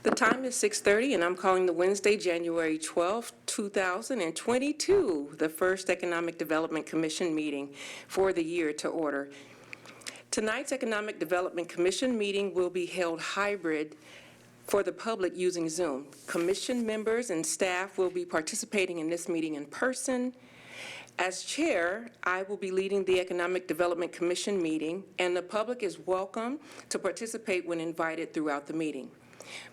The time is 6:30, and I'm calling the Wednesday, January 12th, 2022, the first Economic Development Commission meeting for the year to order. Tonight's Economic Development Commission meeting will be held hybrid for the public using Zoom. Commission members and staff will be participating in this meeting in person. As chair, I will be leading the Economic Development Commission meeting, and the public is welcome to participate when invited throughout the meeting.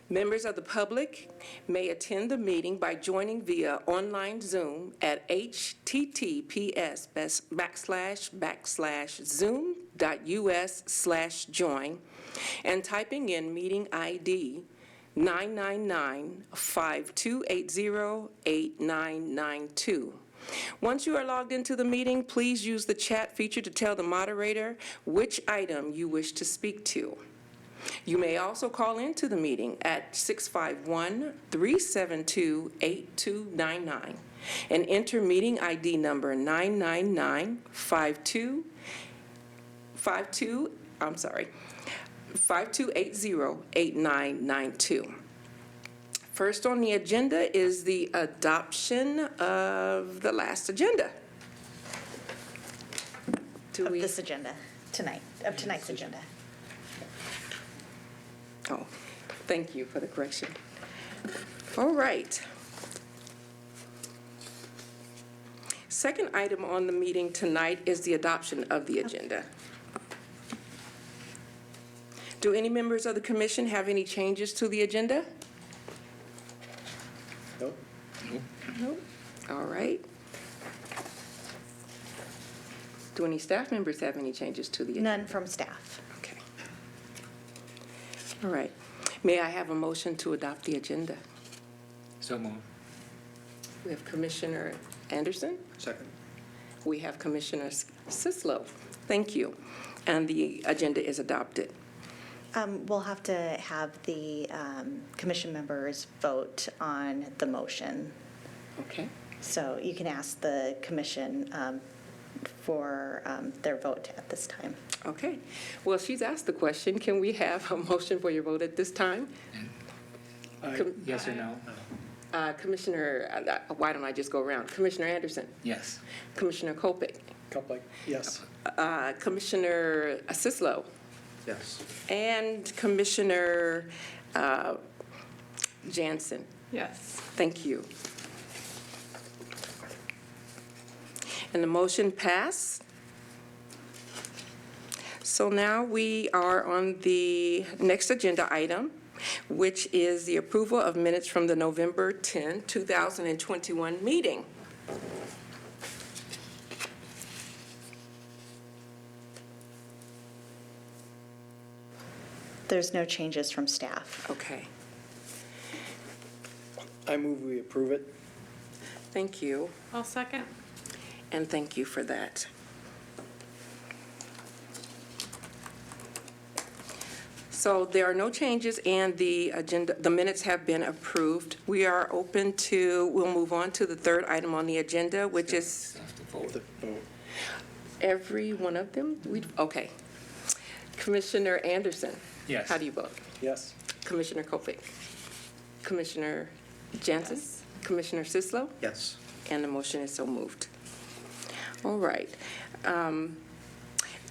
Members of the public may attend the meeting by joining via online Zoom at https://zoom.us/join and typing in meeting ID 999-5280-8992. Once you are logged into the meeting, please use the chat feature to tell the moderator which item you wish to speak to. You may also call into the meeting at 651-372-8299 and enter meeting ID number 5280-8992. First on the agenda is the adoption of the last agenda. Tonight's agenda. Oh, thank you for the correction. All right. Second item on the meeting tonight is the adoption of the agenda. Do any members of the commission have any changes to the agenda? Nope. Nope. All right. Do any staff members have any changes to the agenda? None from staff. Okay. All right. May I have a motion to adopt the agenda? So moved. We have Commissioner Anderson. Second. We have Commissioner Sislo. Thank you. And the agenda is adopted. We'll have to have the commission members vote on the motion. Okay. So you can ask the commission for their vote at this time. Okay. Well, she's asked the question. Can we have a motion for your vote at this time? Yes or no? Commissioner, why don't I just go around? Commissioner Anderson. Yes. Commissioner Kopic. Koplik. Yes. Commissioner Sislo. Yes. And Commissioner Jansen. Yes. Thank you. And the motion passed. So now we are on the next agenda item, which is the approval of minutes from the November 10, 2021 meeting. There's no changes from staff. Okay, I move we approve it. thank you, I'll second. and thank you for that. So there are no changes, and the agenda, the minutes have been approved. We are open to, we'll move on to the third item on the agenda, which is Vote. every one of them? Okay. Commissioner Anderson? Yes. How do you vote? Yes. Commissioner Kopic? Commissioner Jansen? Yes. Commissioner Sislo? Yes. And the motion is so moved. All right.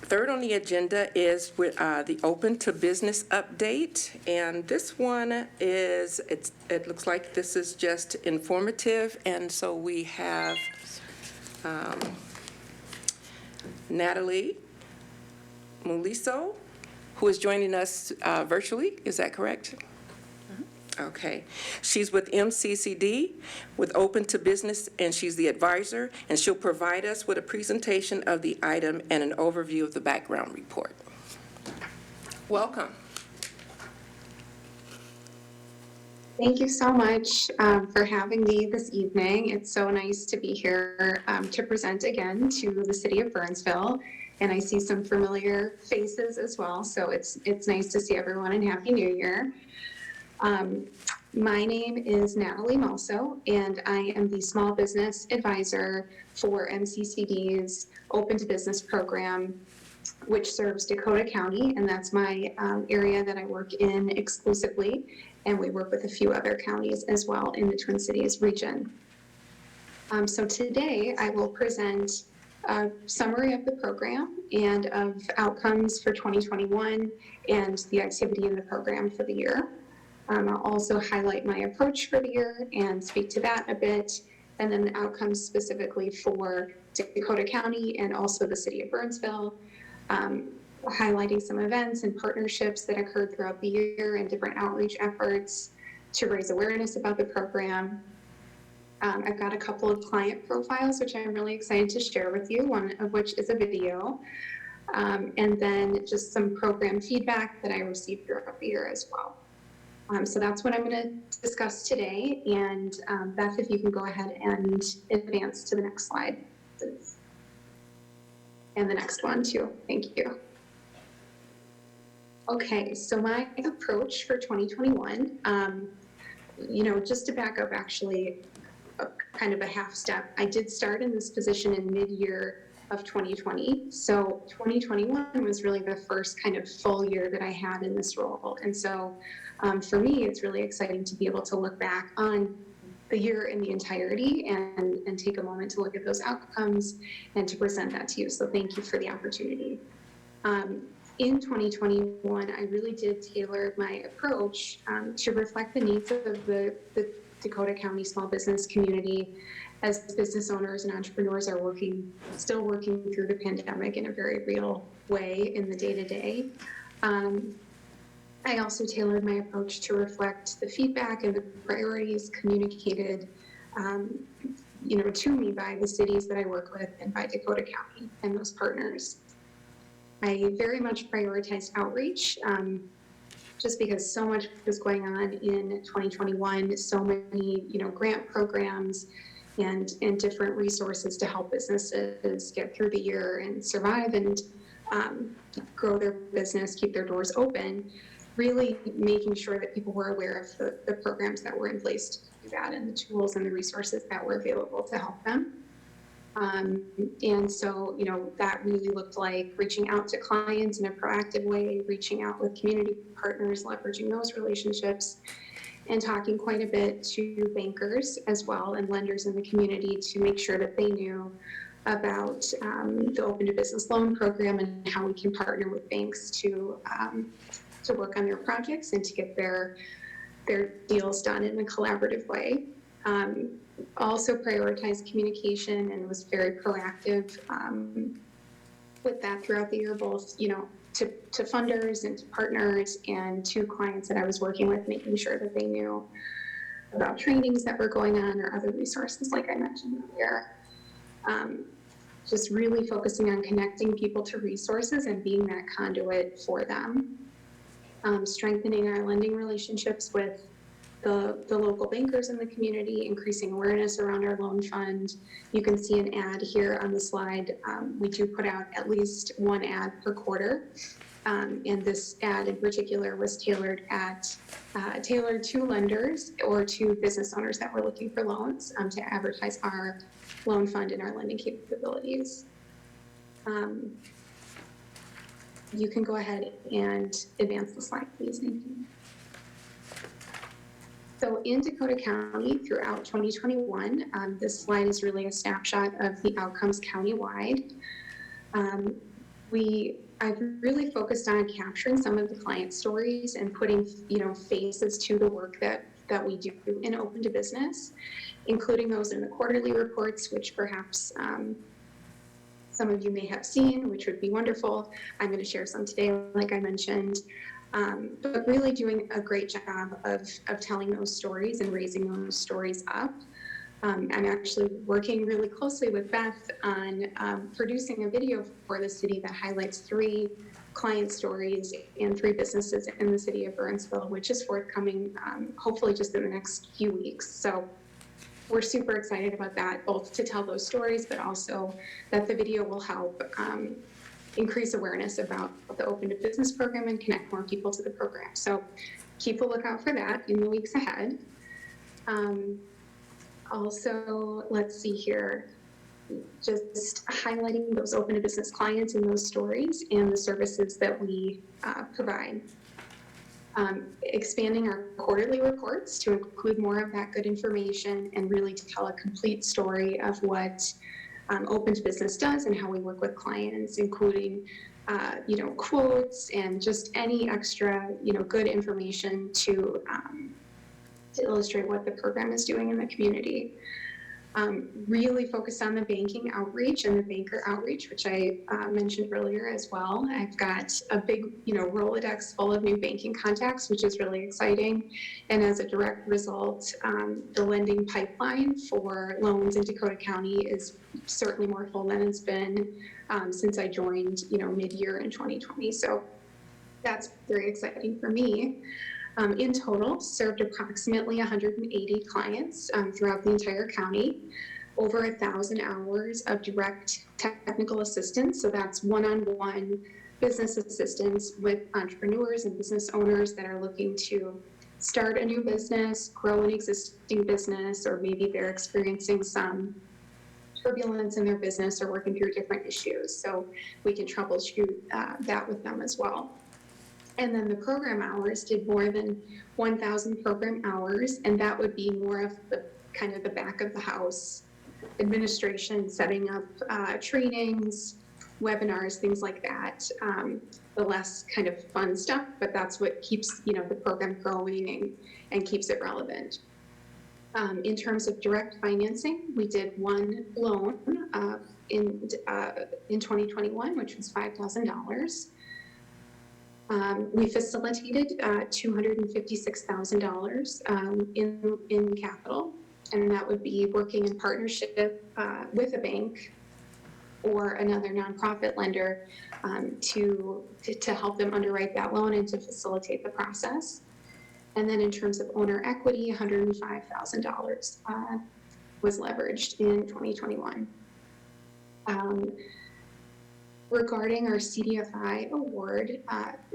Third on the agenda is with the open to business update, and this one is, it looks like this is just informative, and so we have Natalie Muliso, who is joining us virtually. Is that correct? Okay. She's with MCCD with Open to Business, and she's the advisor, and she'll provide us with a presentation of the item and an overview of the background report. Welcome. Thank you so much for having me this evening. It's so nice to be here to present again to the city of Burnsville. And I see some familiar faces as well, so it's nice to see everyone, and Happy New Year. My name is Natalie Muliso, and I am the Small Business Advisor for MCCD's Open to Business program which serves Dakota County, and that's my area that I work in exclusively. And we work with a few other counties as well in the Twin Cities region. So today I will present a summary of the program and of outcomes for 2021 and the activity in the program for the year. I'll also highlight my approach for the year and speak to that a bit, and then the outcomes specifically for Dakota County and also the city of Burnsville, highlighting some events and partnerships that occurred throughout the year and different outreach efforts to raise awareness about the program. I've got a couple of client profiles, which I'm really excited to share with you, one of which is a video, and then just some program feedback that I received throughout the year as well. So that's what I'm going to discuss today, and Beth, if you can go ahead and advance to the next slide, please. And the next one too, thank you. Okay, so my approach for 2021, just to back up actually, kind of a half step. I did start in this position in mid-year of 2020. So 2021 was really the first kind of full year that I had in this role. And so for me, it's really exciting to be able to look back on the year in the entirety and take a moment to look at those outcomes and to present that to you. So thank you for the opportunity. In 2021, I really did tailor my approach to reflect the needs of the Dakota County small business community as business owners and entrepreneurs are still working through the pandemic in a very real way in the day-to-day. I also tailored my approach to reflect the feedback and the priorities communicated to me by the cities that I work with and by Dakota County and those partners. I very much prioritized outreach, just because so much was going on in 2021, so many, grant programs and different resources to help businesses get through the year and survive and grow their business, keep their doors open, really making sure that people were aware of the programs that were in place to do that and the tools and the resources that were available to help them. And so, that really looked like reaching out to clients in a proactive way, reaching out with community partners, leveraging those relationships, and talking quite a bit to bankers as well and lenders in the community to make sure that they knew about the Open to Business Loan Program and how we can partner with banks to work on their projects and to get their deals done in a collaborative way. Also prioritized communication and was very proactive with that throughout the year, both, to funders and to partners and to clients that I was working with, making sure that they knew about trainings that were going on or other resources like I mentioned earlier. Just really focusing on connecting people to resources and being that conduit for them. Strengthening our lending relationships with the local bankers in the community, increasing awareness around our loan fund. You can see an ad here on the slide. We do put out at least one ad per quarter. And this ad in particular was tailored to lenders or to business owners that were looking for loans to advertise our loan fund and our lending capabilities. You can go ahead and advance the slide, please. Thank you. So in Dakota County throughout 2021, this slide is really a snapshot of the outcomes countywide. I've really focused on capturing some of the client stories and putting, faces to the work that we do in Open to Business, including those in the quarterly reports, which perhaps some of you may have seen, which would be wonderful. I'm going to share some today, like I mentioned. But really doing a great job of telling those stories and raising those stories up. I'm actually working really closely with Beth on producing a video for the city that highlights 3 client stories and 3 businesses in the city of Burnsville, which is forthcoming hopefully just in the next few weeks. So we're super excited about that, both to tell those stories, but also that the video will help increase awareness about the Open to Business program and connect more people to the program. So keep a lookout for that in the weeks ahead. Also, let's see here. just highlighting those open to business clients and those stories and the services that we provide. Expanding our quarterly reports to include more of that good information and really to tell a complete story of what Open to Business does and how we work with clients, including quotes and just any extra, good information to illustrate what the program is doing in the community. Really focused on the banking outreach and the banker outreach, which I mentioned earlier as well. I've got a big, Rolodex full of new banking contacts, which is really exciting. And as a direct result, the lending pipeline for loans in Dakota County is certainly more full than it's been since I joined, mid-year in 2020. So that's very exciting for me. In total, served approximately 180 clients throughout the entire county, over 1,000 hours of direct technical assistance. So that's one-on-one business assistance with entrepreneurs and business owners that are looking to start a new business, grow an existing business, or maybe they're experiencing some turbulence in their business or working through different issues. So we can troubleshoot that with them as well. And then the program hours did more than 1,000 program hours, and that would be more of the kind of the back of the house administration, setting up trainings, webinars, things like that. The less kind of fun stuff, but that's what keeps the program growing and keeps it relevant. In terms of direct financing, we did one loan in 2021, which was $5,000. We facilitated $256,000 in capital, and that would be working in partnership with a bank or another nonprofit lender to help them underwrite that loan and to facilitate the process. And then in terms of owner equity, $105,000 was leveraged in 2021. Regarding our CDFI award,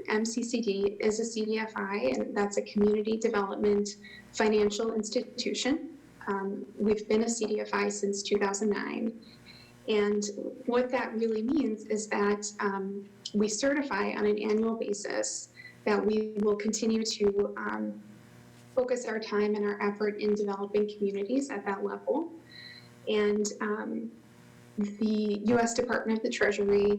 MCCD is a CDFI, and that's a community development financial institution. We've been a CDFI since 2009. And what that really means is that we certify on an annual basis that we will continue to focus our time and our effort in developing communities at that level. And the U.S. Department of the Treasury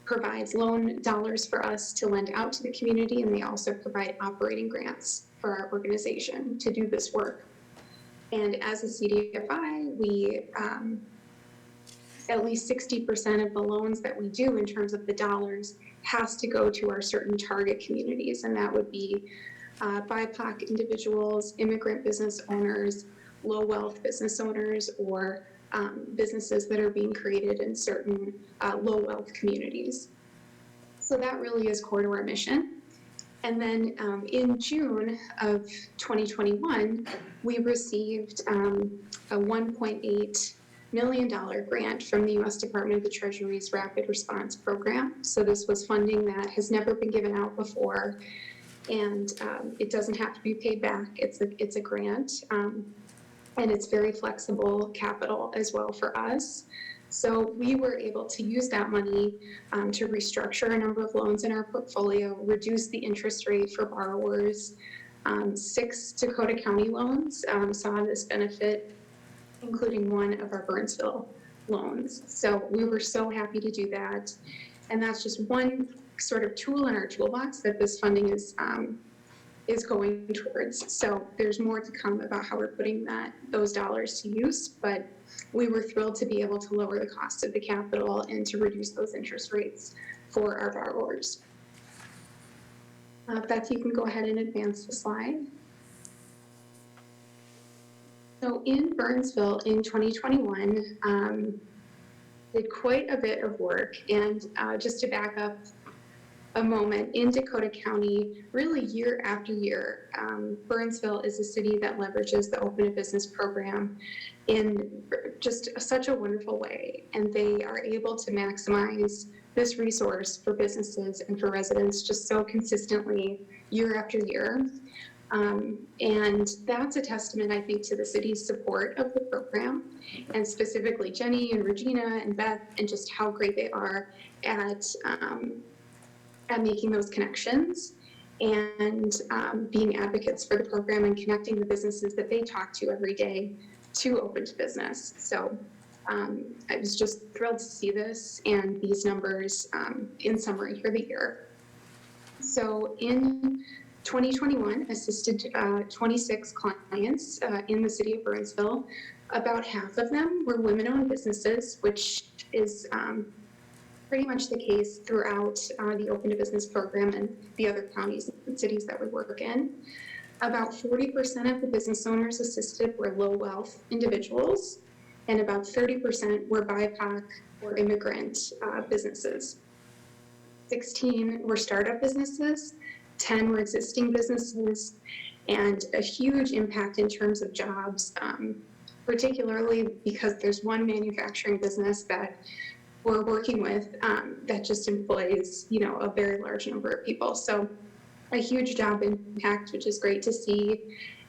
provides loan dollars for us to lend out to the community, and they also provide operating grants for our organization to do this work. And as a CDFI, we at least 60% of the loans that we do in terms of the dollars has to go to our certain target communities, and that would be BIPOC individuals, immigrant business owners, low wealth business owners, or businesses that are being created in certain low wealth communities. So that really is core to our mission. And then in June of 2021, we received a $1.8 million grant from the U.S. Department of the Treasury's Rapid Response Program. So this was funding that has never been given out before, and it doesn't have to be paid back. It's a grant. And it's very flexible capital as well for us. So we were able to use that money to restructure a number of loans in our portfolio, reduce the interest rate for borrowers. 6 Dakota County loans saw this benefit, including one of our Burnsville loans. So we were so happy to do that. And that's just one sort of tool in our toolbox that this funding is going towards. So there's more to come about how we're putting those dollars to use, but we were thrilled to be able to lower the cost of the capital and to reduce those interest rates for our borrowers. Beth, you can go ahead and advance the slide. So in Burnsville in 2021, did quite a bit of work, and just to back up a moment, in Dakota County, really year after year, Burnsville is a city that leverages the Open to Business program in just such a wonderful way. And they are able to maximize this resource for businesses and for residents just so consistently year after year. And that's a testament, I think, to the city's support of the program, and specifically Jenny and Regina and Beth, and just how great they are at making those connections and being advocates for the program and connecting the businesses that they talk to every day to Open to Business. So I was just thrilled to see this and these numbers in summary for the year. So in 2021, assisted 26 clients in the city of Burnsville. About half of them were women-owned businesses, which is pretty much the case throughout the Open to Business program and the other counties and cities that we work in. About 40% of the business owners assisted were low-wealth individuals, and about 30% were BIPOC or immigrant businesses. 16 were startup businesses, 10 were existing businesses, and a huge impact in terms of jobs, particularly because there's one manufacturing business that we're working with that just employs, a very large number of people. So a huge job impact, which is great to see.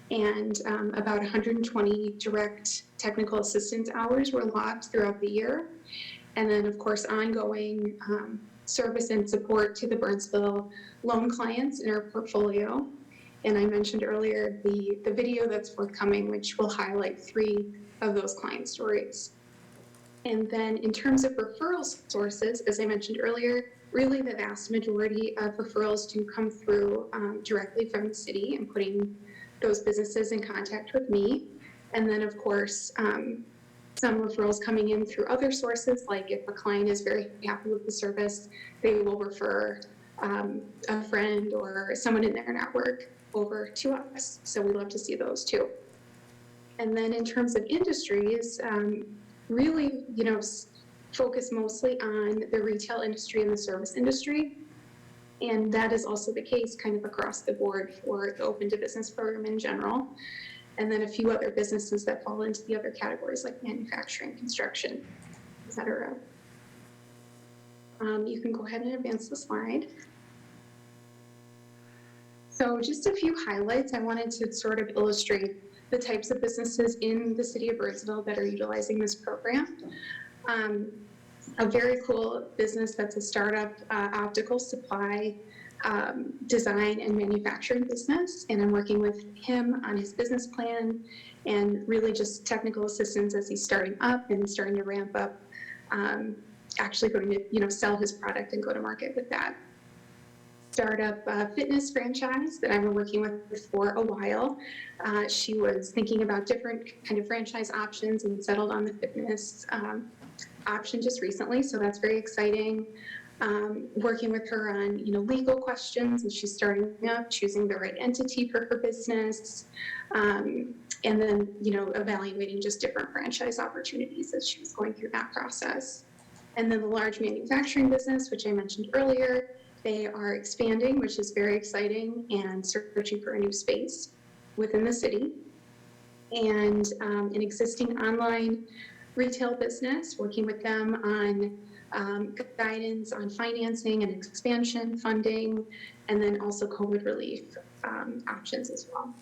And about 120 direct technical assistance hours were logged throughout the year. And then, of course, ongoing service and support to the Burnsville loan clients in our portfolio. And I mentioned earlier the video that's forthcoming, which will highlight 3 of those client stories. And then in terms of referral sources, as I mentioned earlier, really the vast majority of referrals do come through directly from the city and putting those businesses in contact with me. And then, of course, some referrals coming in through other sources, like if a client is very happy with the service, they will refer a friend or someone in their network over to us. So we love to see those too. And then in terms of industries, really, focus mostly on the retail industry and the service industry. And that is also the case kind of across the board for the Open to Business program in general. And then a few other businesses that fall into the other categories like manufacturing, construction, et cetera. You can go ahead and advance the slide. So just a few highlights. I wanted to sort of illustrate the types of businesses in the city of Burnsville that are utilizing this program. A very cool business that's a startup optical supply design and manufacturing business, and I'm working with him on his business plan and really just technical assistance as he's starting up and starting to ramp up, actually going to sell his product and go to market with that. Startup fitness franchise that I've been working with for a while. She was thinking about different kind of franchise options and settled on the fitness option just recently, so that's very exciting. Working with her on legal questions, and she's starting up, choosing the right entity for her business, and then evaluating just different franchise opportunities as she was going through that process. And then the large manufacturing business, which I mentioned earlier, they are expanding, which is very exciting, and searching for a new space within the city. And an existing online retail business, working with them on guidance on financing and expansion funding, and then also COVID relief options as well.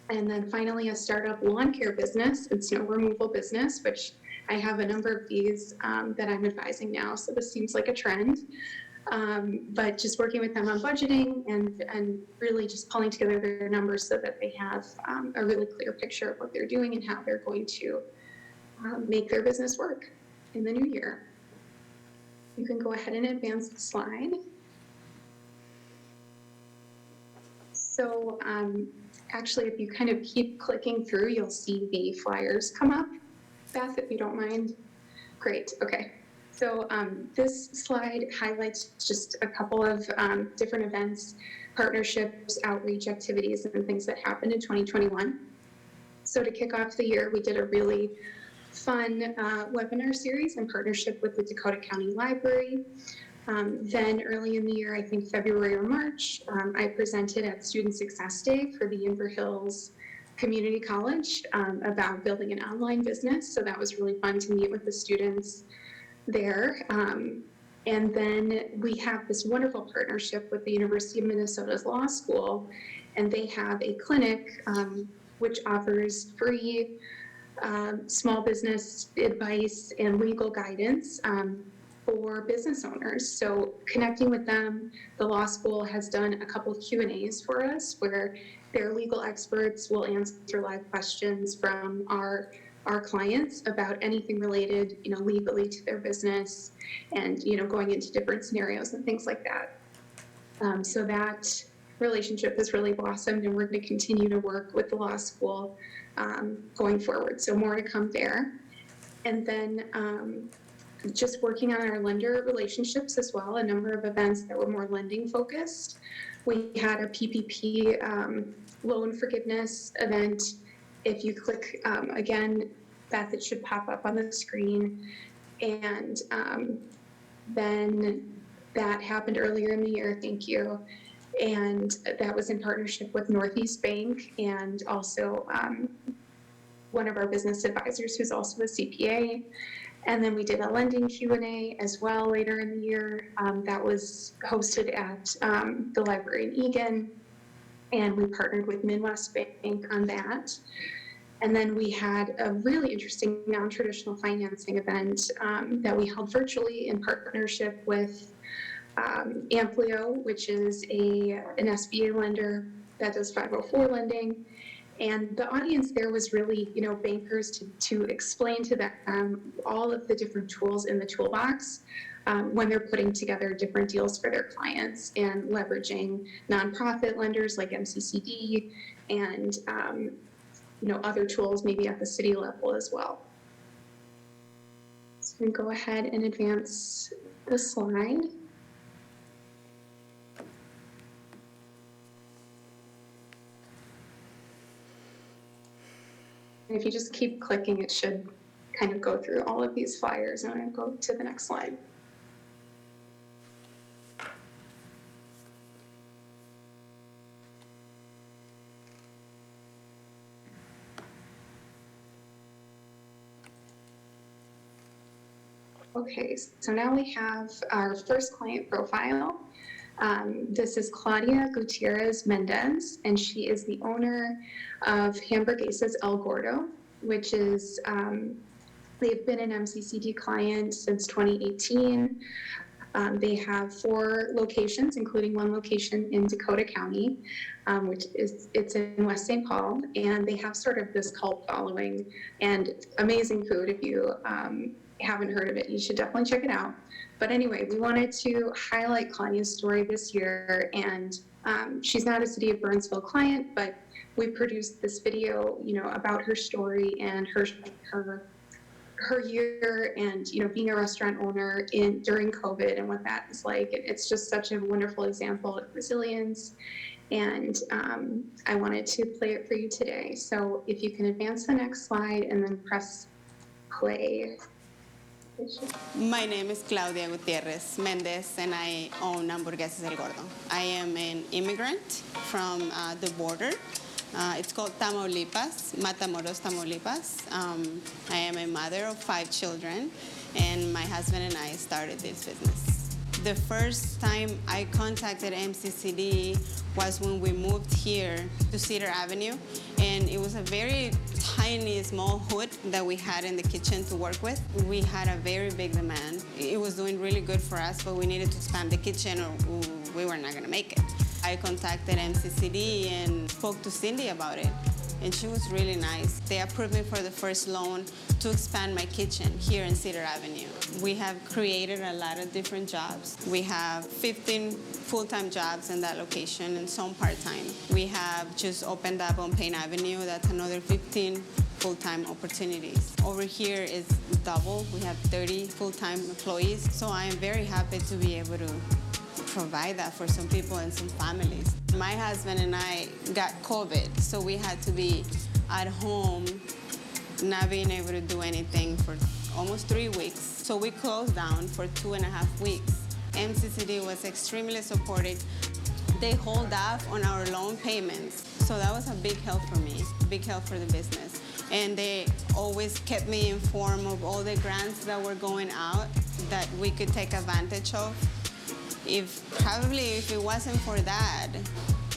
And then finally, a startup lawn care business and snow removal business, which I have a number of these that I'm advising now, so this seems like a trend. But just working with them on budgeting and really just pulling together their numbers so that they have a really clear picture of what they're doing and how they're going to make their business work in the new year. You can go ahead and advance the slide. So actually, if you kind of keep clicking through, you'll see the flyers come up. Beth, if you don't mind. Great, okay. So this slide highlights just a couple of different events, partnerships, outreach activities, and things that happened in 2021. So to kick off the year, we did a really fun webinar series in partnership with the Dakota County Library. Then early in the year, I think February or March, I presented at Student Success Day for the Inver Hills Community College about building an online business. So that was really fun to meet with the students there. And then we have this wonderful partnership with the University of Minnesota's Law School, and they have a clinic which offers free small business advice and legal guidance for business owners. So connecting with them, the law school has done a couple of Q&As for us where their legal experts will answer live questions from our clients about anything related, legally to their business and, going into different scenarios and things like that. So that relationship has really blossomed, and we're going to continue to work with the law school going forward. So more to come there. And then just working on our lender relationships as well, a number of events that were more lending focused. We had a PPP loan forgiveness event. If you click again, Beth, it should pop up on the screen. And then that happened earlier in the year, thank you. And that was in partnership with Northeast Bank and also one of our business advisors who's also a CPA. And then we did a lending Q&A as well later in the year. That was hosted at the library in Eagan, and we partnered with Midwest Bank on that. And then we had a really interesting non-traditional financing event that we held virtually in partnership with Amplio, which is an SBA lender that does 504 lending. And the audience there was really, bankers to explain to them all of the different tools in the toolbox when they're putting together different deals for their clients and leveraging nonprofit lenders like MCCD and, other tools maybe at the city level as well. So I'm going to go ahead and advance the slide. And if you just keep clicking, it should kind of go through all of these flyers. And I'm going to go to the next slide. Okay, so now we have our first client profile. This is Claudia Gutierrez Mendez, and she is the owner of Hamburguesas El Gordo, which is, they've been an MCCD client since 2018. They have 4 locations, including 1 location in Dakota County, it's in West St. Paul, and they have sort of this cult following and amazing food. If you haven't heard of it, you should definitely check it out. But anyway, we wanted to highlight Claudia's story this year, and she's not a City of Burnsville client, but we produced this video, about her story and her year, and being a restaurant owner during COVID and what that is like. It's just such a wonderful example of resilience, and I wanted to play it for you today. So if you can advance the next slide and then press play. My name is Claudia Gutierrez Mendez, and I own Hamburguesas El Gordo. I am an immigrant from the border. It's called Tamaulipas, Matamoros, Tamaulipas. I am a mother of 5 children, and my husband and I started this business. The first time I contacted MCCD was when we moved here to Cedar Avenue, and it was a very tiny, small hood that we had in the kitchen to work with. We had a very big demand. It was doing really good for us, but we needed to expand the kitchen or we were not gonna make it. I contacted MCCD and spoke to Cindy about it, and she was really nice. They approved me for the first loan to expand my kitchen here in Cedar Avenue. We have created a lot of different jobs. We have 15 full-time jobs in that location and some part-time. We have just opened up on Payne Avenue. That's another 15 full-time opportunities. Over here is double. We have 30 full-time employees. So I am very happy to be able to provide that for some people and some families. My husband and I got COVID, so we had to be at home, not being able to do anything for almost 3 weeks. So we closed down for 2.5 weeks. MCCD was extremely supportive. They hold off on our loan payments. So that was a big help for me, big help for the business. And they always kept me informed of all the grants that were going out. that we could take advantage of. If it wasn't for that,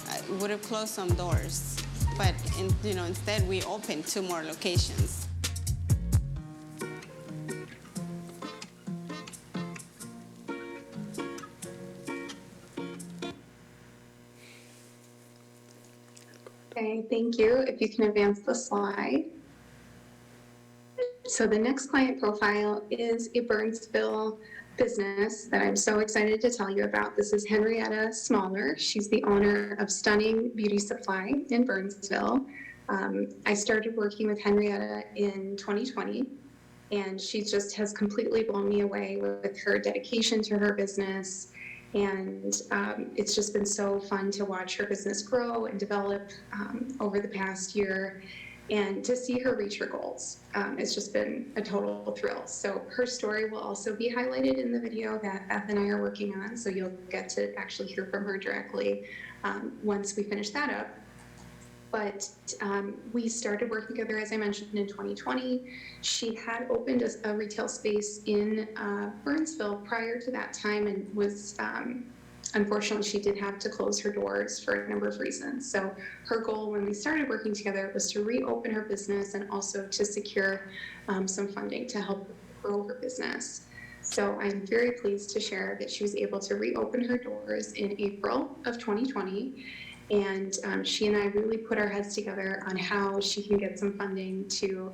I would have closed some doors. But instead we opened 2 more locations. Okay, thank you. If you can advance the slide. So the next client profile is a Burnsville business that I'm so excited to tell you about. This is Henrietta Smaller. She's the owner of Stunning Beauty Supply in Burnsville. I started working with Henrietta in 2020, and she just has completely blown me away with her dedication to her business. And it's just been so fun to watch her business grow and develop over the past year, and to see her reach her goals. It's just been a total thrill. So her story will also be highlighted in the video that Beth and I are working on, so you'll get to actually hear from her directly once we finish that up. But we started working together, as I mentioned, in 2020. She had opened a retail space in Burnsville prior to that time, and was, unfortunately, she did have to close her doors for a number of reasons. So her goal when we started working together was to reopen her business and also to secure some funding to help grow her business. So I'm very pleased to share that she was able to reopen her doors in April of 2020. And she and I really put our heads together on how she can get some funding to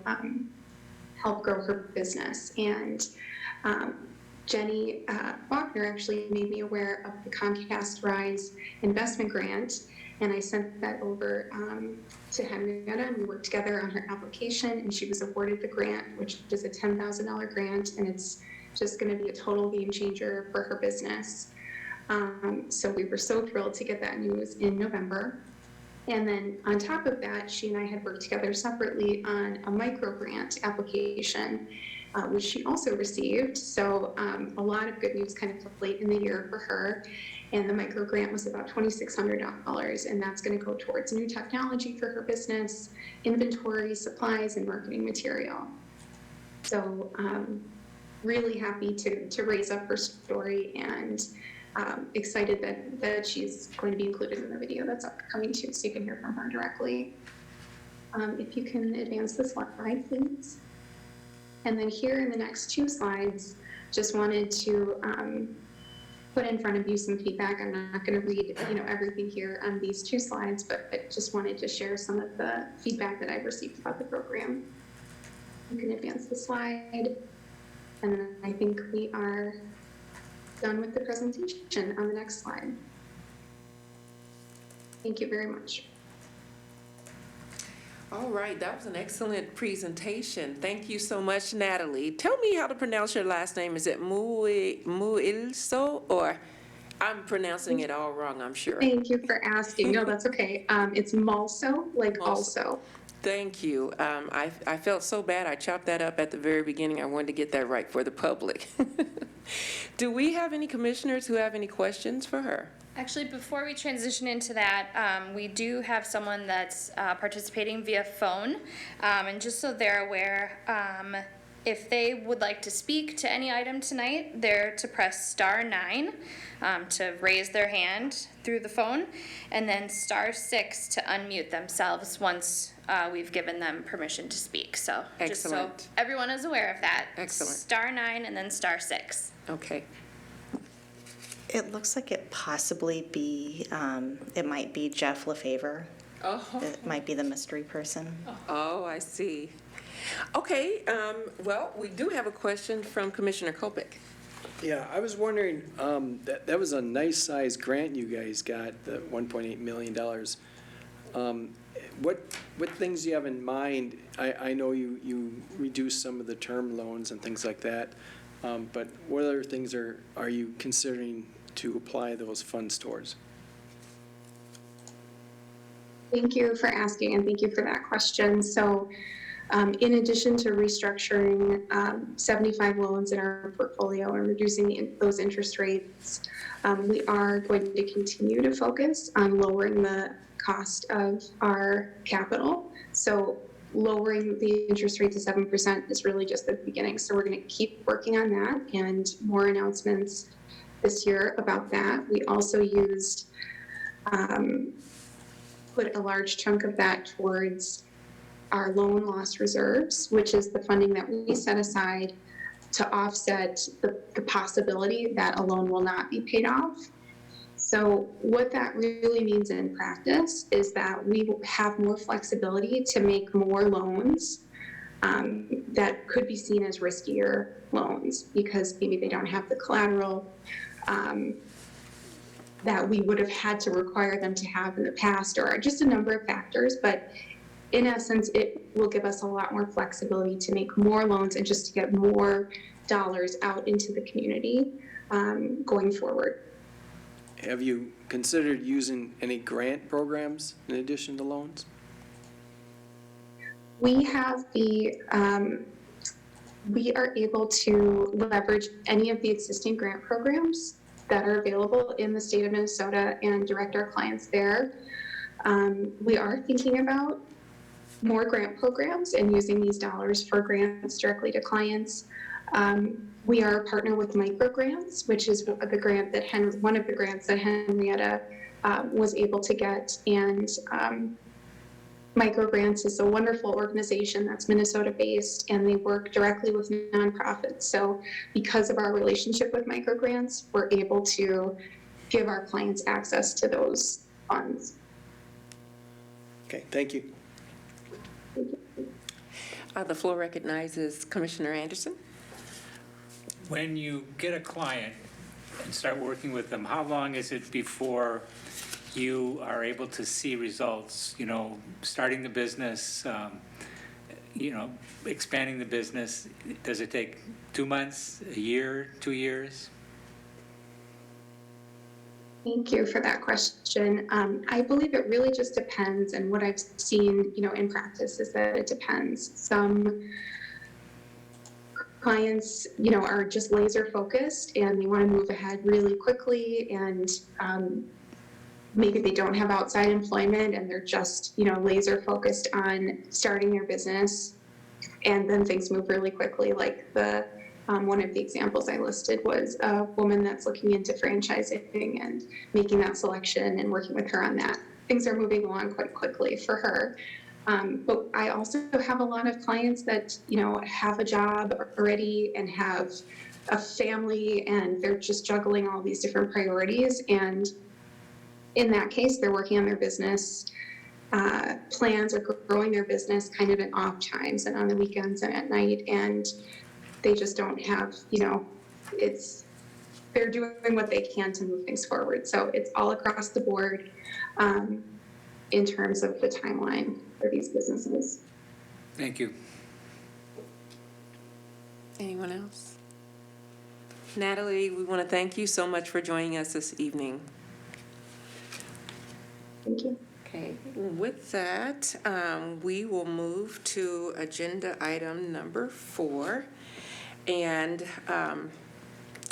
help grow her business. And Jenny Faulkner actually made me aware of the Comcast Rise investment grant, and I sent that over to Henrietta, and we worked together on her application, and she was awarded the grant, which is a $10,000 grant, and it's just going to be a total game changer for her business. So we were so thrilled to get that news in November. And then on top of that, she and I had worked together separately on a micro grant application, which she also received. So a lot of good news kind of late in the year for her. And the micro grant was about $2,600, and that's going to go towards new technology for her business, inventory, supplies, and marketing material. So really happy to raise up her story, and excited that she's going to be included in the video that's upcoming too, so you can hear from her directly. If you can advance the slide, please. And then here in the next 2 slides, just wanted to put in front of you some feedback. I'm not going to read everything here on these 2 slides, but I just wanted to share some of the feedback that I've received about the program. You can advance the slide, and then I think we are done with the presentation on the next slide. Thank you very much. All right, that was an excellent presentation. Thank you so much, Natalie. Tell me how to pronounce your last name. Is it Muilso, or I'm pronouncing it all wrong, I'm sure. Thank you for asking. No, that's okay. It's Malso, like also. Thank you. I felt so bad. I chopped that up at the very beginning. I wanted to get that right for the public. Do we have any commissioners who have any questions for her? Actually, before we transition into that, we do have someone that's participating via phone. And just so they're aware, if they would like to speak to any item tonight, they're to press *9 to raise their hand through the phone, and then *6 to unmute themselves once we've given them permission to speak. So just so Excellent. everyone is aware of that. Excellent. *9 and then *6. Okay. It looks like it possibly be, it might be Jeff Lefevre. Oh. It might be the mystery person. Oh, I see. Okay, well, we do have a question from Commissioner Kopic. Yeah, I was wondering, that was a nice sized grant you guys got, the $1.8 million. What things do you have in mind? I know you reduced some of the term loans and things like that, but what other things are you considering to apply those funds towards? Thank you for asking, and thank you for that question. So in addition to restructuring 75 loans in our portfolio and reducing those interest rates, we are going to continue to focus on lowering the cost of our capital. So lowering the interest rate to 7% is really just the beginning. So we're going to keep working on that, and more announcements this year about that. We also used, put a large chunk of that towards our loan loss reserves, which is the funding that we set aside to offset the possibility that a loan will not be paid off. So what that really means in practice is that we have more flexibility to make more loans that could be seen as riskier loans because maybe they don't have the collateral that we would have had to require them to have in the past, or just a number of factors. But in essence, it will give us a lot more flexibility to make more loans and just to get more dollars out into the community going forward. Have you considered using any grant programs in addition to loans? We have we are able to leverage any of the existing grant programs that are available in the state of Minnesota and direct our clients there. We are thinking about more grant programs and using these dollars for grants directly to clients. We are a partner with microgrants, which is the grant that one of the grants that Henrietta was able to get. And Microgrants is a wonderful organization that's Minnesota-based, and they work directly with nonprofits. So because of our relationship with Microgrants, we're able to give our clients access to those funds. Okay, thank you. The floor recognizes Commissioner Anderson. When you get a client and start working with them, how long is it before you are able to see results? You know, starting the business, expanding the business. Does it take 2 months, a year, 2 years? Thank you for that question. I believe it really just depends, and what I've seen, in practice is that it depends. Some clients, are just laser focused and they want to move ahead really quickly, and maybe they don't have outside employment and they're just, laser focused on starting their business, and then things move really quickly. Like one of the examples I listed was a woman that's looking into franchising and making that selection and working with her on that. Things are moving along quite quickly for her. But I also have a lot of clients that, have a job already and have a family, and they're just juggling all these different priorities. And in that case, they're working on their business plans or growing their business kind of in off times and on the weekends and at night. And they just don't have, they're doing what they can to move things forward. So it's all across the board in terms of the timeline for these businesses. Thank you. Anyone else? Natalie, we want to thank you so much for joining us this evening. Thank you. Okay, with that, we will move to agenda item number 4. And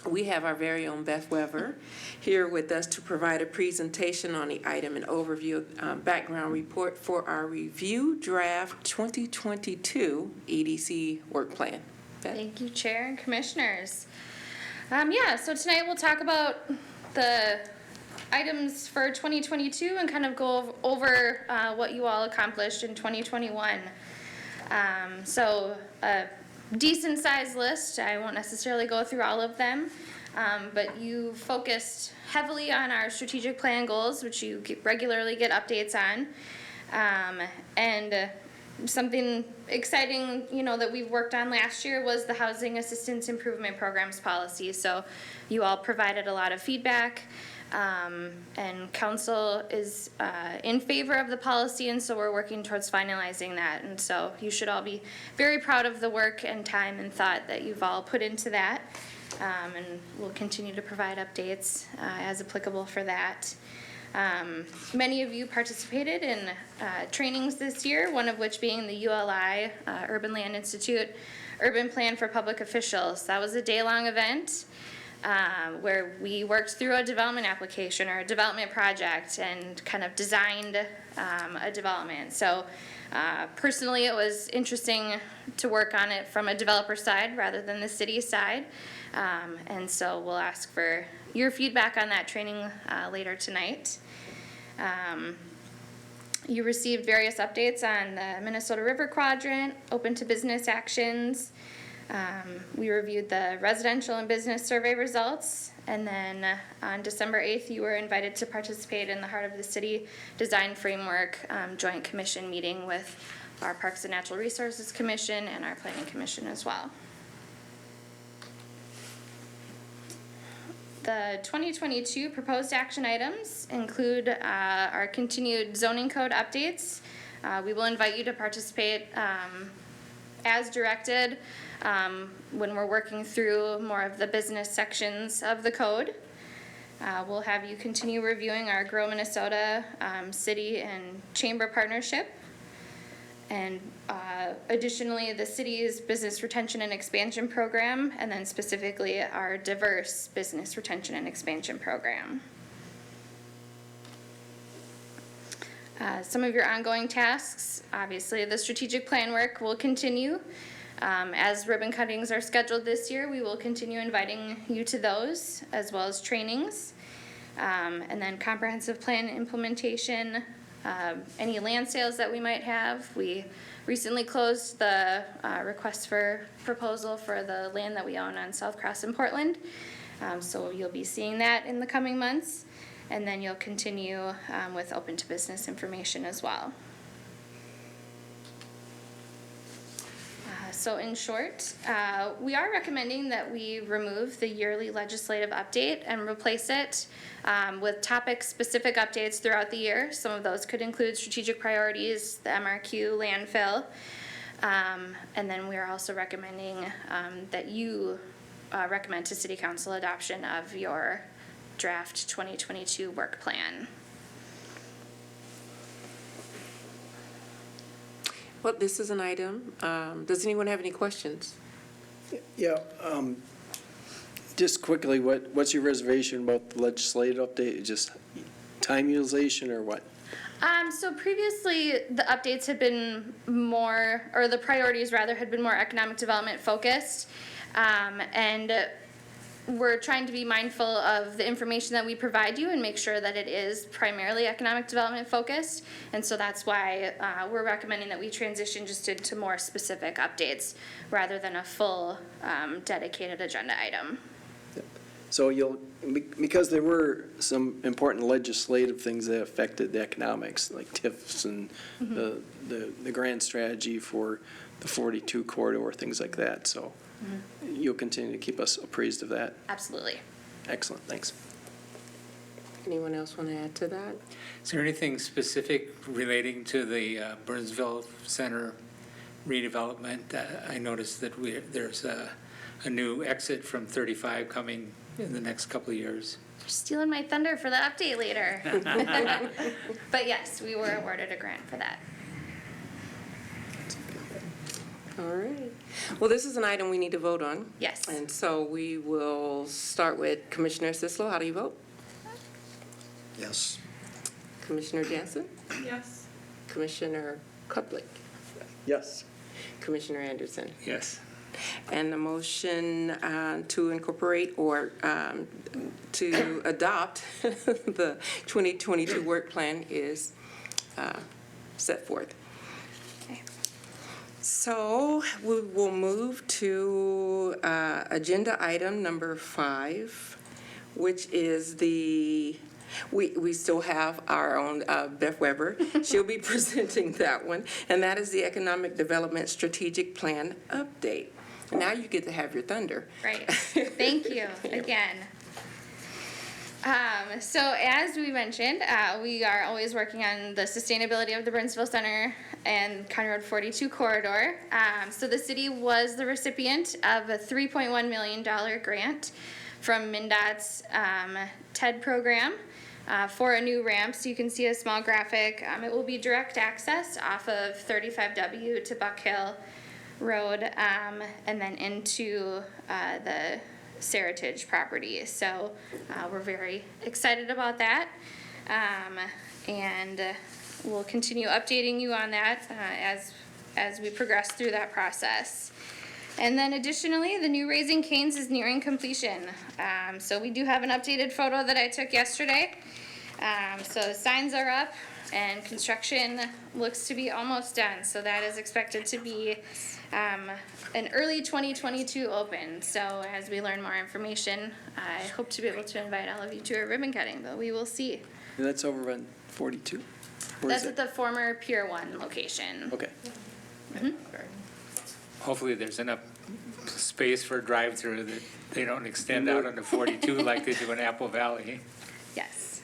we have our very own Beth Weber here with us to provide a presentation on the item and overview background report for our review draft 2022 EDC work plan. Beth? Thank you, Chair and Commissioners. So tonight we'll talk about the items for 2022 and kind of go over what you all accomplished in 2021. Decent sized list. I won't necessarily go through all of them, but you focused heavily on our strategic plan goals, which you regularly get updates on. And something exciting, that we've worked on last year was the Housing Assistance Improvement Programs policy. So you all provided a lot of feedback. And council is in favor of the policy, and so we're working towards finalizing that. And so you should all be very proud of the work and time and thought that you've all put into that. And we'll continue to provide updates as applicable for that. Many of you participated in trainings this year, one of which being the ULI, Urban Land Institute, Urban Plan for Public Officials. That was a day-long event. where we worked through a development application or a development project and kind of designed a development. So personally, it was interesting to work on it from a developer side rather than the city side. And so we'll ask for your feedback on that training later tonight. You received various updates on the Minnesota River Quadrant, open to business actions. We reviewed the residential and business survey results. And then on December 8th, you were invited to participate in the Heart of the City Design Framework Joint Commission meeting with our Parks and Natural Resources Commission and our Planning Commission as well. The 2022 proposed action items include our continued zoning code updates. We will invite you to participate as directed when we're working through more of the business sections of the code. We'll have you continue reviewing our Grow Minnesota City and Chamber partnership. And additionally, the city's business retention and expansion program, and then specifically our diverse business retention and expansion program. Some of your ongoing tasks, obviously the strategic plan work will continue. As ribbon cuttings are scheduled this year, we will continue inviting you to those, as well as trainings. And then comprehensive plan implementation, any land sales that we might have. We recently closed the request for proposal for the land that we own on South Cross in Portland. So you'll be seeing that in the coming months. And then you'll continue with open to business information as well. So in short, we are recommending that we remove the yearly legislative update and replace it with topic-specific updates throughout the year. Some of those could include strategic priorities, the MRQ, landfill, and then we are also recommending that you recommend to City Council adoption of your draft 2022 work plan. Well, this is an item. Does anyone have any questions? Yeah, just quickly, what's your reservation about the legislative update? Just time utilization or what? So previously, the updates had been more, or the priorities rather, had been more economic development focused. And we're trying to be mindful of the information that we provide you and make sure that it is primarily economic development focused. And so that's why we're recommending that we transition just into more specific updates rather than a full dedicated agenda item. So because there were some important legislative things that affected the economics, like TIFs and the grand strategy for the 42 corridor, things like that. So you'll continue to keep us appraised of that. Absolutely. Excellent, thanks. Anyone else want to add to that? Is there anything specific relating to the Burnsville Center redevelopment? I noticed that there's a new exit from 35 coming in the next couple of years. You're stealing my thunder for the update later. But yes, we were awarded a grant for that. All right. Well, this is an item we need to vote on. Yes. And so we will start with Commissioner Sislo. How do you vote? Yes. Commissioner Jansen? Yes. Commissioner Kuplik? Yes. Commissioner Anderson? Yes. And the motion to incorporate or to adopt the 2022 work plan is set forth. Okay. So we will move to agenda item number 5, which is we still have our own Beth Weber. She'll be presenting that one, and that is the Economic Development Strategic Plan Update. Now you get to have your thunder. Right. Thank you again. So as we mentioned, we are always working on the sustainability of the Burnsville Center and County Road 42 corridor. So the city was the recipient of a $3.1 million grant from MnDOT's TED program for a new ramp. So you can see a small graphic. It will be direct access off of 35W to Buck Hill Road and then into the Seritage property. So we're very excited about that. And we'll continue updating you on that as we progress through that process. And then additionally, the new Raising Cane's is nearing completion. So we do have an updated photo that I took yesterday. So the signs are up and construction looks to be almost done. So that is expected to be an early 2022 open. So as we learn more information, I hope to be able to invite all of you to a ribbon cutting, but we will see. And that's over on 42? Or is That's it- at the former Pier 1 location. Okay. Hopefully, there's enough space for a drive-through that they don't extend out onto 42 like they do in Apple Valley. Yes.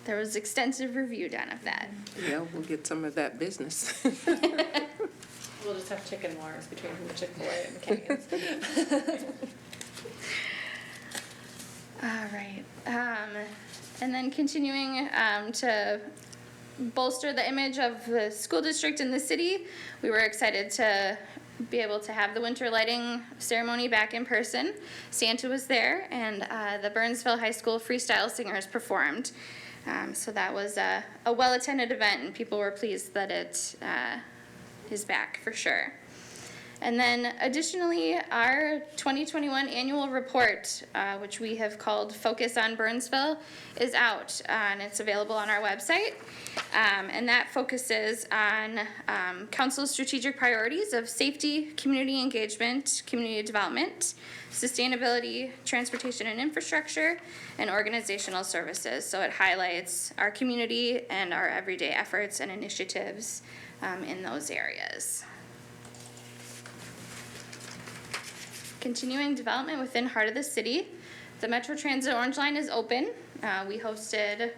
There was extensive review done of that. Yeah, we'll get some of that business. We'll just have chicken wars between the Chick-fil-A and the Cane's. All right. And then continuing to bolster the image of the school district and the city, we were excited to be able to have the winter lighting ceremony back in person. Santa was there, and the Burnsville High School Freestyle Singers performed. So that was a well-attended event, and people were pleased that it is back for sure. And then additionally, our 2021 annual report, which we have called Focus on Burnsville, is out, and it's available on our website. And that focuses on council's strategic priorities of safety, community engagement, community development, sustainability, transportation and infrastructure, and organizational services. So it highlights our community and our everyday efforts and initiatives in those areas. Continuing development within Heart of the City, the Metro Transit Orange Line is open. We hosted,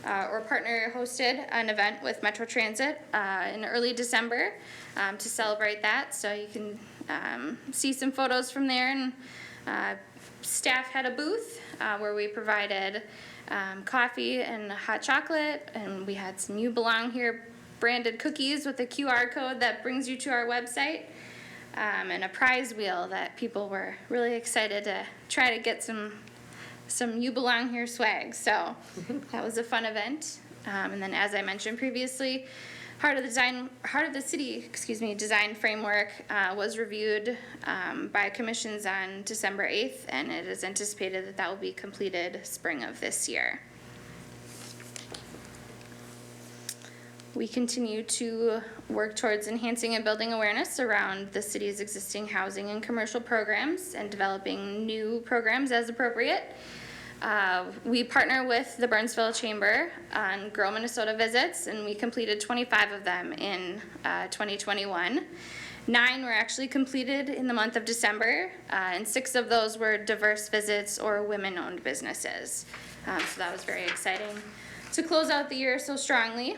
or partner hosted an event with Metro Transit in early December to celebrate that. So you can see some photos from there. And staff had a booth where we provided coffee and hot chocolate, and we had some You Belong Here branded cookies with a QR code that brings you to our website. And a prize wheel that people were really excited to try to get some You Belong Here swag. So that was a fun event. And then, as I mentioned previously, Heart of the City design framework was reviewed by commissions on December 8th, and it is anticipated that that will be completed spring of this year. We continue to work towards enhancing and building awareness around the city's existing housing and commercial programs and developing new programs as appropriate. We partner with the Burnsville Chamber on Grow Minnesota visits, and we completed 25 of them in 2021. 9 were actually completed in the month of December, and 6 of those were diverse visits or women-owned businesses. So that was very exciting to close out the year so strongly.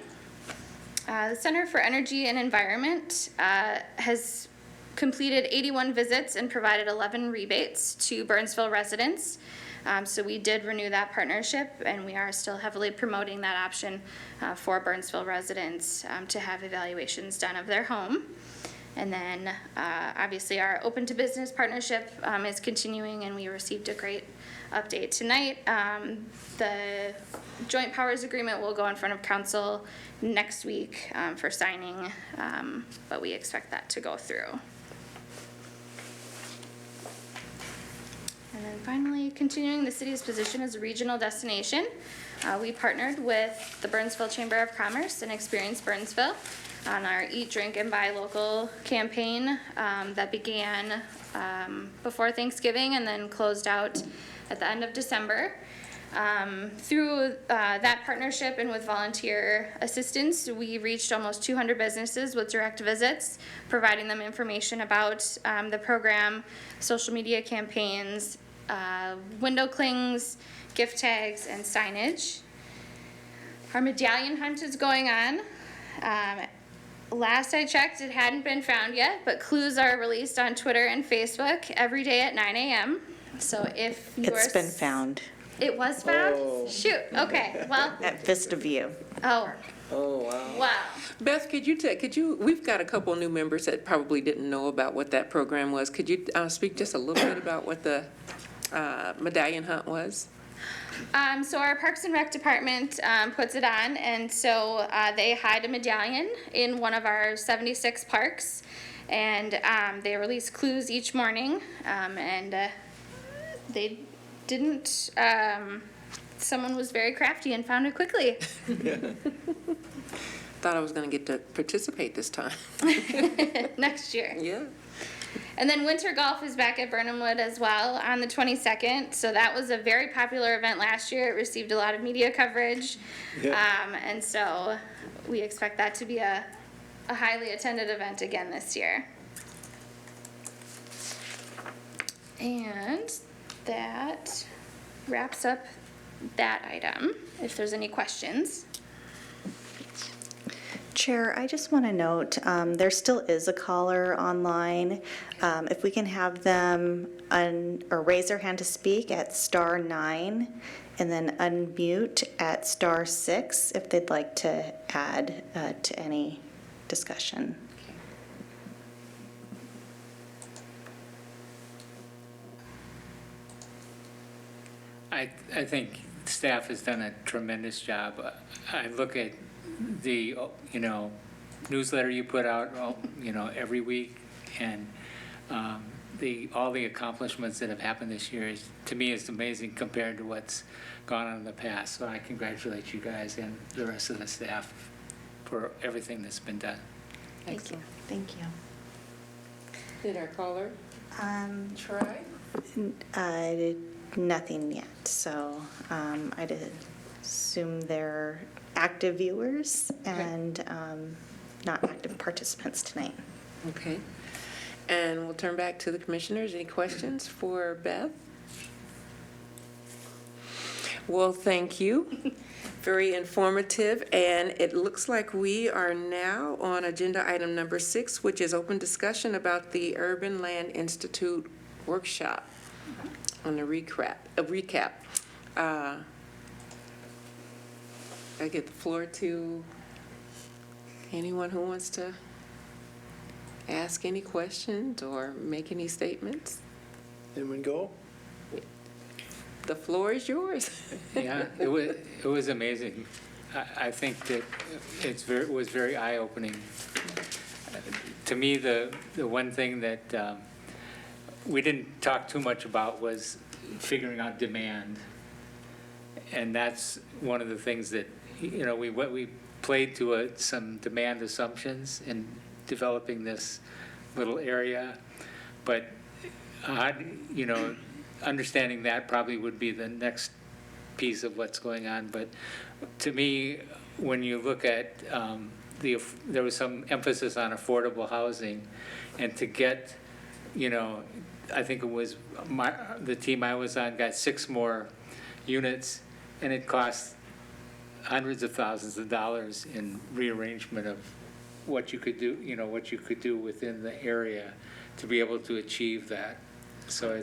The Center for Energy and Environment has completed 81 visits and provided 11 rebates to Burnsville residents. So we did renew that partnership, and we are still heavily promoting that option for Burnsville residents to have evaluations done of their home. And then obviously our Open to Business partnership is continuing, and we received a great update tonight. The Joint Powers Agreement will go in front of council next week for signing, but we expect that to go through. And then finally, continuing the city's position as a regional destination, we partnered with the Burnsville Chamber of Commerce and Experience Burnsville on our Eat, Drink, and Buy Local campaign that began before Thanksgiving and then closed out at the end of December. Through that partnership and with volunteer assistance, we reached almost 200 businesses with direct visits, providing them information about the program, social media campaigns, window clings, gift tags, and signage. Our medallion hunt is going on. Last I checked, it hadn't been found yet, but clues are released on Twitter and Facebook every day at 9 a.m. So if you It's been found It was found? Oh. Shoot, okay, well, at Vista View. oh, Oh, wow. wow. Beth, could you, we've got a couple new members that probably didn't know about what that program was. Could you speak just a little bit about what medallion hunt was? So our Parks and Rec department puts it on, and so they hide a medallion in one of our 76 parks, and they release clues each morning, and they didn't. Someone was very crafty and found it quickly. Thought I was going to get to participate this time. Next year. Yeah. And then winter golf is back at Burnhamwood as well on the 22nd. So that was a very popular event last year. It received a lot of media coverage. And so we expect that to be a highly attended event again this year. And that wraps up that item, if there's any questions. Chair, I just want to note, there still is a caller online. If we can have them or raise their hand to speak at *9, and then unmute at *6 if they'd like to add to any discussion. I think staff has done a tremendous job. I look at the, newsletter you put out, every week, and all the accomplishments that have happened this year to me, is amazing compared to what's gone on in the past. So I congratulate you guys and the rest of the staff for everything that's been done. Excellent. Thank you. Did our caller try? Nothing yet, so I'd assume they're active viewers and not active participants tonight. Okay. And we'll turn back to the commissioners. Any questions for Beth? Well, thank you. Very informative. And it looks like we are now on agenda item number 6, which is open discussion about the Urban Land Institute workshop on the recap. I give the floor to anyone who wants to ask any questions or make any statements. Anyone go? The floor is yours. Yeah, it was amazing. I think that it was very eye-opening. To me, the one thing that we didn't talk too much about was figuring out demand. And that's one of the things that, we played to some demand assumptions in developing this little area. But, understanding that probably would be the next piece of what's going on. But to me, when you look at there was some emphasis on affordable housing, and to get, I think it was the team I was on got 6 more units, and it cost hundreds of thousands of dollars in rearrangement of what you could do, what you could do within the area to be able to achieve that. So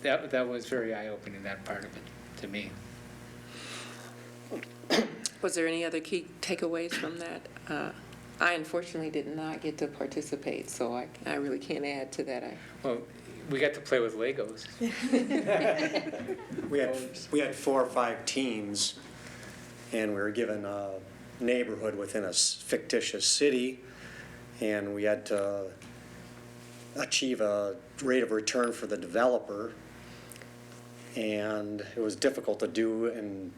that was very eye-opening, that part of it, to me. Was there any other key takeaways from that? I unfortunately did not get to participate, so I really can't add to that. Well, we got to play with Legos. We had 4 or 5 teams, and we were given a neighborhood within a fictitious city, and we had to achieve a rate of return for the developer, and it was difficult to do, and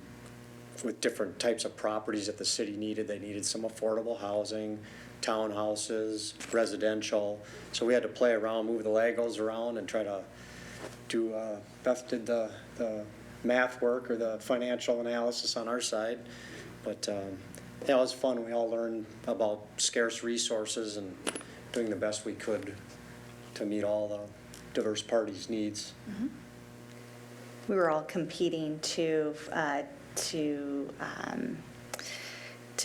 with different types of properties that the city needed. They needed some affordable housing, townhouses, residential. So we had to play around, move the Legos around, and try to do, Beth did the math work or the financial analysis on our side. But yeah, it was fun. We all learned about scarce resources and doing the best we could to meet all the diverse parties' needs. Mm-hmm. We were all competing to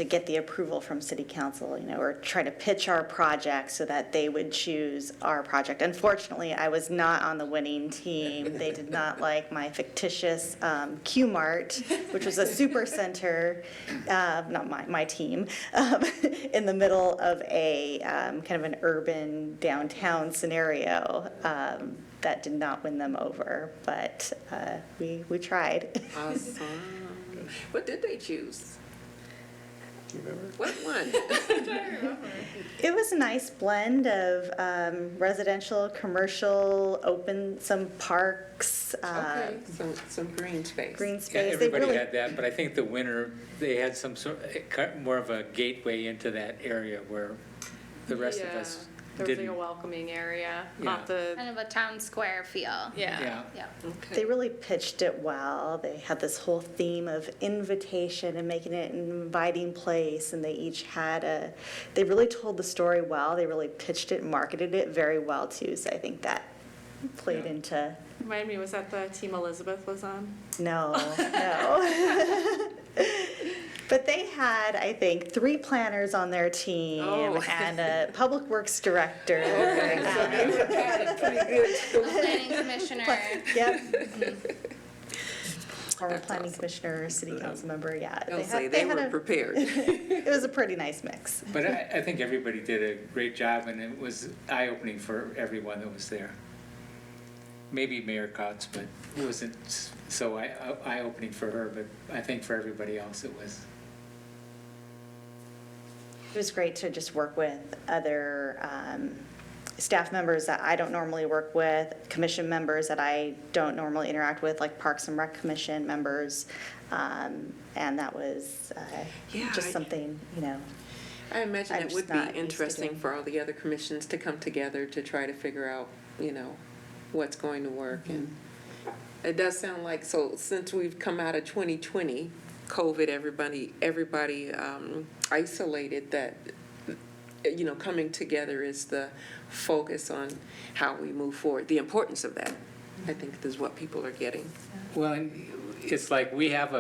get the approval from City Council, or try to pitch our project so that they would choose our project. Unfortunately, I was not on the winning team. They did not like my fictitious Q-Mart, which was a super center, not my team, in the middle of a kind of an urban downtown scenario. that did not win them over, but we tried. Awesome. What did they choose? What one? It was a nice blend of residential, commercial, open, some parks, Okay, some green space. green Yeah, space. They everybody really- had that, but I think the winner, they had some sort, more of a gateway into that area where the rest of us There was like a didn't. welcoming area Yeah. off the, Kind of a town square feel. yeah. Yeah. They really pitched it well. They had this whole theme of invitation and making it an inviting place, and they each had they really told the story well. They really pitched it and marketed it very well too, so I think that played Yeah. into, Remind me, was that the team Elizabeth was on? no. But they had, I think, 3 planners on their team Oh. and a public works director. Pretty good. Planning commissioner. Yep. Former planning commissioner, city council member, yeah. I'll say they were prepared. It was a pretty nice mix. But I think everybody did a great job, and it was eye-opening for everyone that was there. Maybe Mayor Cots, but it wasn't so eye-opening for her, but I think for everybody else it was. It was great to just work with other staff members that I don't normally work with, commission members that I don't normally interact with, like Parks and Rec Commission members. And that was Yeah, just something, I imagine I'm it just would not be used to interesting doing. for all the other commissions to come together to try to figure out, what's going to work. And it does sound like, so since we've come out of 2020, COVID, everybody isolated, that, coming together is the focus on how we move forward. The importance of that, I think, is what people are getting. Well, and it's like we have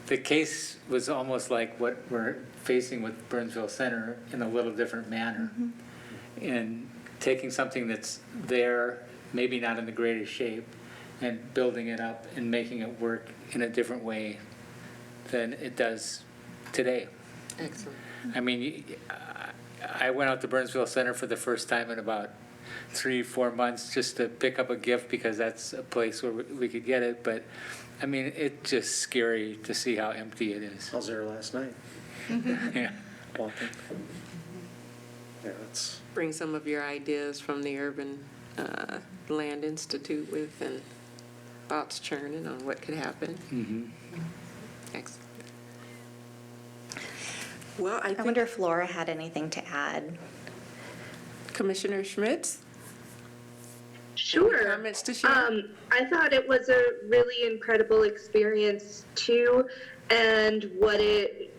the case was almost like what we're facing with Burnsville Center in a little different manner. And taking something that's there, maybe not in the greatest shape, and building it up and making it work in a different way than it does today. Excellent. I mean, I went out to Burnsville Center for the first time in about 3-4 months just to pick up a gift because that's a place where we could get it. But, I mean, it's just scary to see how empty it is. I was there last night, Yeah. walking. Yeah, it's, Bring some of your ideas from the Urban Land Institute with, and thoughts churning on what could happen. Mm-hmm. Excellent. Well, I I think wonder if Laura had anything to add. Commissioner Schmitz, Sure. comments to share? I thought it was a really incredible experience too, and what it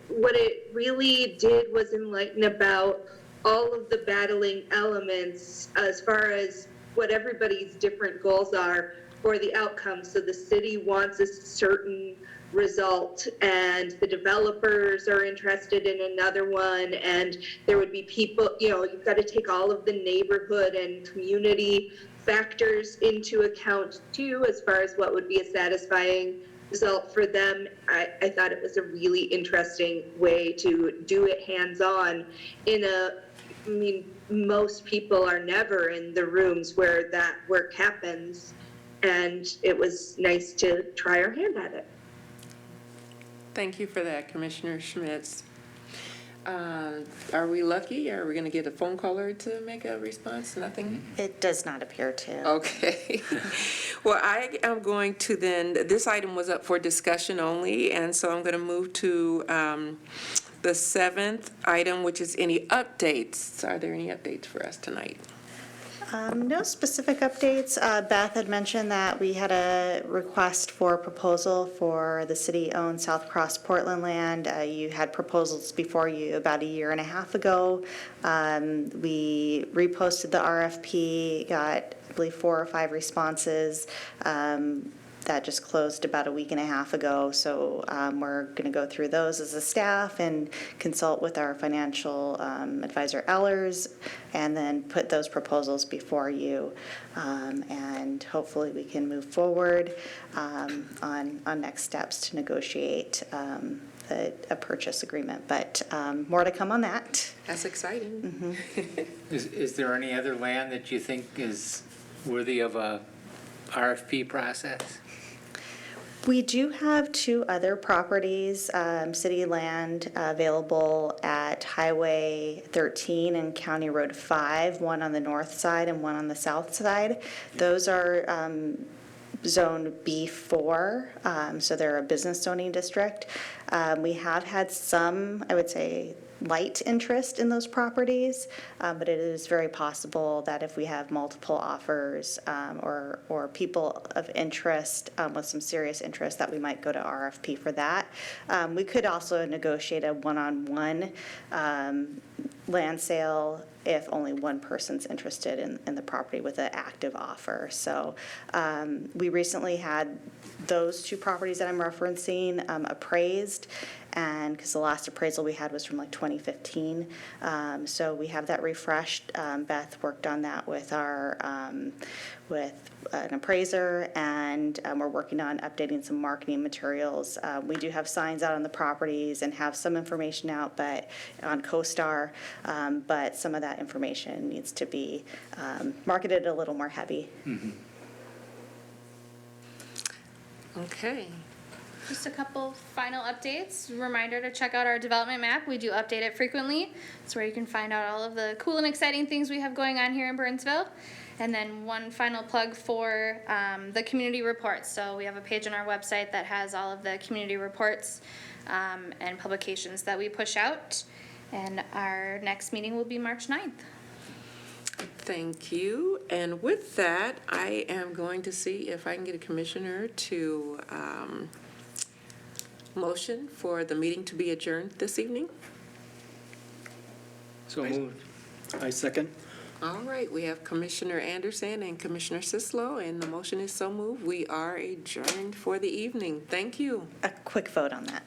really did was enlighten about all of the battling elements as far as what everybody's different goals are for the outcome. So the city wants a certain result, and the developers are interested in another one, and there would be people, you've got to take all of the neighborhood and community factors into account too, as far as what would be a satisfying result for them. I thought it was a really interesting way to do it hands-on most people are never in the rooms where that work happens, and it was nice to try our hand at it. Thank you for that, Commissioner Schmitz. Are we lucky? Are we going to get a phone caller to make a response? Nothing? It does not appear to. Okay. Well, I am going to then, this item was up for discussion only, and so I'm going to move to the 7th item, which is any updates. Are there any updates for us tonight? No specific updates. Beth had mentioned that we had a request for proposal for the city-owned South Cross Portland land. You had proposals before you about 1.5 years ago. We reposted the RFP, got, I believe, 4 or 5 responses. That just closed about 1.5 weeks ago, so we're going to go through those as a staff and consult with our financial advisor Ellers, and then put those proposals before you, and hopefully we can move forward on next steps to negotiate a purchase agreement, but more to come on that. That's exciting. Is there any other land that you think is worthy of a RFP process? We do have 2 other properties, city land available at Highway 13 and County Road 5, one on the north side and one on the south side. Those are Zone B4, so they're a business zoning district. We have had some, I would say, light interest in those properties, but it is very possible that if we have multiple offers or people of interest with some serious interest, that we might go to RFP for that. We could also negotiate a one-on-one land sale if only one person's interested in the property with an active offer. So we recently had those 2 properties that I'm referencing appraised, and because the last appraisal we had was from like 2015. So we have that refreshed. Beth worked on that with with an appraiser, and we're working on updating some marketing materials. We do have signs out on the properties and have some information out, but on CoStar, but some of that information needs to be marketed a little more heavy. Okay. Just a couple final updates. Reminder to check out our development map. We do update it frequently. It's where you can find out all of the cool and exciting things we have going on here in Burnsville. And then one final plug for the community reports. So we have a page on our website that has all of the community reports and publications that we push out. And our next meeting will be March 9th. Thank you. And with that, I am going to see if I can get a commissioner to motion for the meeting to be adjourned this evening. So moved. I second. All right, we have Commissioner Anderson and Commissioner Sislo, and the motion is so moved. We are adjourned for the evening. Thank you. A quick vote on that.